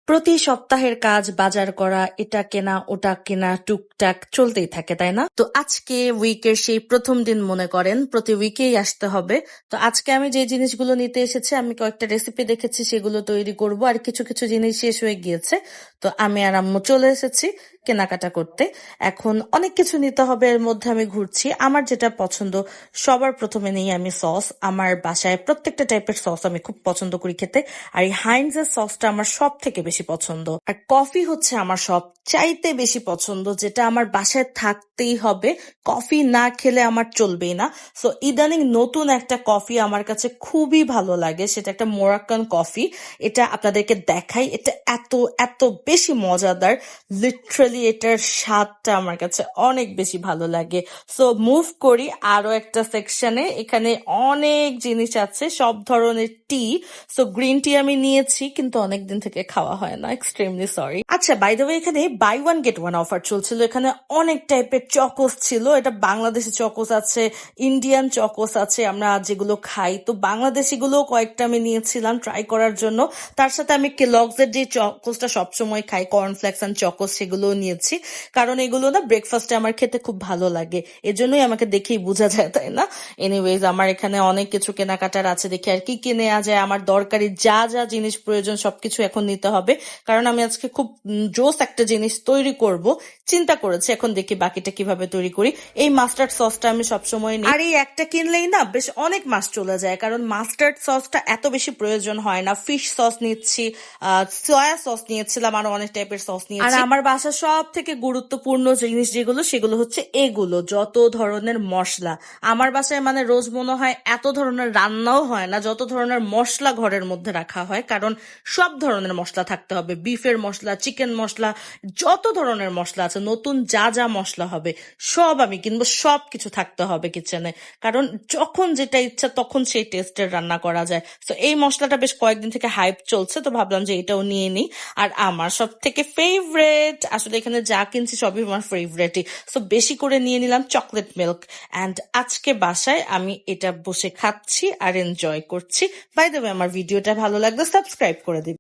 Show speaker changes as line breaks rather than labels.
প্রতি সপ্তাহের কাজ, বাজার করা, এটা কেনা ওটা কেনা টুকটাক চলতেই থাকে, তাই না? তো আজকে উইকের সেই প্রথম দিন মনে করেন, প্রতি উইকেই আসতে হবে। তো আজকে আমি যে জিনিসগুলো নিতে এসেছি, আমি কয়েকটা রেসিপি দেখেছি, সেগুলো তৈরি করব। আর কিছু কিছু জিনিস শেষ হয়ে গিয়েছে, তো আমি আর আম্মু চলে এসেছি কেনাকাটা করতে। এখন অনেক কিছু নিতে হবে, এর মধ্যে আমি ঘুরছি। আমার যেটা পছন্দ, সবার প্রথমে নেই আমি সস। আমার বাসায় প্রত্যেকটা টাইপের সস আমি খুব পছন্দ করি খেতে। আর এই হাইন্সের সসটা আমার সব থেকে বেশি পছন্দ। আর কফি হচ্ছে আমার সব চাইতে বেশি পছন্দ, যেটা আমার বাসায় থাকতেই হবে। কফি না খেলে আমার চলবেই না। সো ইদানিং নতুন একটা কফি আমার কাছে খুবই ভালো লাগে, সেটা একটা মোরাক্কান কফি। এটা আপনাদেরকে দেখাই, এটা এত এত বেশি মজাদার। লিটারালি এটার স্বাদটা আমার কাছে অনেক বেশি ভালো লাগে। সো মুভ করি আরো একটা সেকশনে। এখানে অনেক জিনিস আছে, সব ধরনের টি। সো গ্রিন টি আমি নিয়েছি, কিন্তু অনেকদিন থেকে খাওয়া হয় না, এক্সট্রিমলি সরি। আচ্ছা, বাই দ্য ওয়ে, এখানে buy one get one offer চলছিল। এখানে অনেক টাইপের চকোস ছিল। এটা বাংলাদেশি চকোস আছে, ইন্ডিয়ান চকোস আছে, আমরা যেগুলো খাই। তো বাংলাদেশি গুলো কয়েকটা আমি নিয়েছিলাম ট্রাই করার জন্য। তার সাথে আমি কেলগস এর যে চকোসটা সবসময় খাই, কর্নফ্লেক্স এন্ড চকোস, সেগুলোও নিয়েছি। কারণ এগুলো না ব্রেকফাস্টে আমার খেতে খুব ভালো লাগে, এজন্যই আমাকে দেখেই বোঝা যায়, তাই না? এনিওয়েজ, আমার এখানে অনেক কিছু কেনাকাটার আছে, দেখি আর কি কি নেওয়া যায়। আমার দরকারি যা যা জিনিস প্রয়োজন সবকিছু এখন নিতে হবে, কারণ আমি আজকে খুব জোস একটা জিনিস তৈরি করব, চিন্তা করেছি। এখন দেখি বাকিটা কিভাবে তৈরি করি। এই মাস্টার্ড সসটা আমি সবসময় নিই, আর এই একটা কিনলেই না বেশ অনেক মাস চলে যায়, কারণ মাস্টার্ড সসটা এত বেশি প্রয়োজন হয় না। ফিশ সস নিচ্ছি, সয়া সস নিয়েছিলাম, আরো অনেক টাইপের সস নিয়েছি। আর আমার বাসার সব থেকে গুরুত্বপূর্ণ জিনিস যেগুলো, সেগুলো হচ্ছে এগুলো, যত ধরনের মশলা। আমার বাসায় মানে রোজ মনে হয় এত ধরনের রান্নাও হয় না, যত ধরনের মশলা ঘরের মধ্যে রাখা হয়। কারণ সব ধরনের মশলা থাকতে হবে, বিফের মশলা, চিকেন মশলা, যত ধরনের মশলা আছে, নতুন যা যা মশলা হবে সব আমি কিনবো। সব কিছু থাকতে হবে কিচেনে, কারণ যখন যেটা ইচ্ছা তখন সেই টেস্টের রান্না করা যায়। তো এই মশলাটা বেশ কয়েকদিন থেকে হাইপ চলছে, তো ভাবলাম যে এটাও নিয়ে নিই। আর আমার সব থেকে ফেভারেট, আসলে এখানে যা কিনছি সবই আমার ফেভারেটই, সো বেশি করে নিয়ে নিলাম চকলেট মিল্ক। অ্যান্ড আজকে বাসায় আমি এটা বসে খাচ্ছি আর এনজয় করছি। বাই দ্য ওয়ে, আমার ভিডিওটা ভালো লাগলে সাবস্ক্রাইব করে দিন।